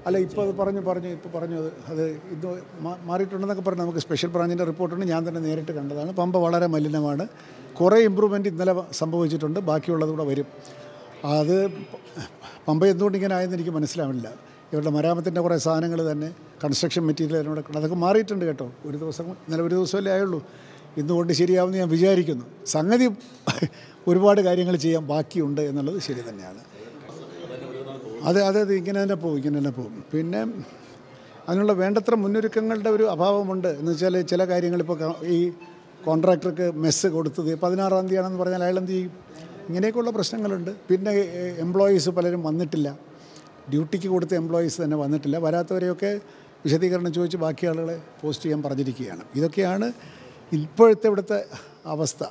അല്ല, ഇപ്പോൾ അത് പറഞ്ഞു അത് ഇത് മാറിയിട്ടുണ്ടെന്നൊക്കെ പറഞ്ഞു. നമുക്ക് സ്പെഷ്യൽ ബ്രാഞ്ചിൻ്റെ റിപ്പോർട്ടുണ്ട്, ഞാൻ തന്നെ നേരിട്ട് കണ്ടതാണ്. പമ്പ വളരെ മലിനമാണ്. കുറേ ഇമ്പ്രൂവ്മെൻറ്റ് ഇന്നലെ സംഭവിച്ചിട്ടുണ്ട്, ബാക്കിയുള്ളത് കൂടെ വരും. അത് പമ്പ എന്തുകൊണ്ട് ഇങ്ങനെ ആയെന്ന് എനിക്ക് മനസ്സിലാവില്ല. ഇവരുടെ മരാമത്തിൻ്റെ കുറേ സാധനങ്ങൾ തന്നെ, കൺസ്ട്രക്ഷൻ മെറ്റീരിയൽ അതിനോട് അതൊക്കെ മാറിയിട്ടുണ്ട് കേട്ടോ. ഇന്നലെ ഒരു ദിവസമല്ലേ ആയുള്ളൂ. ഇന്നുകൊണ്ട് ശരിയാവുമെന്ന് ഞാൻ വിചാരിക്കുന്നു. സംഗതി ഒരുപാട് കാര്യങ്ങൾ ചെയ്യാൻ ബാക്കിയുണ്ട് എന്നുള്ളത് ശരി തന്നെയാണ്. അതെ ഇങ്ങനെ തന്നെ പോകും. പിന്നെ അതിനുള്ള വേണ്ടത്ര മുന്നൊരുക്കങ്ങളുടെ ഒരു അഭാവമുണ്ട്. എന്ന് വെച്ചാൽ ചില കാര്യങ്ങളിപ്പോൾ ഈ കോൺട്രാക്ടർക്ക് മെസ്സ് കൊടുത്തത് 16-ാം തീയതിയാണെന്ന് പറഞ്ഞാൽ അയാൾ എന്ത് ചെയ്യും? ഇങ്ങനെയൊക്കെയുള്ള പ്രശ്നങ്ങളുണ്ട്. പിന്നെ എംപ്ലോയീസ് പലരും വന്നിട്ടില്ല, ഡ്യൂട്ടിക്ക് കൊടുത്ത എംപ്ലോയീസ് തന്നെ വന്നിട്ടില്ല. വരാത്തവരെയൊക്കെ വിശദീകരണം ചോദിച്ച് ബാക്കി ആളുകളെ പോസ്റ്റ് ചെയ്യാൻ പറഞ്ഞിരിക്കുകയാണ്. ഇതൊക്കെയാണ് ഇപ്പോഴത്തെ ഇവിടുത്തെ അവസ്ഥ.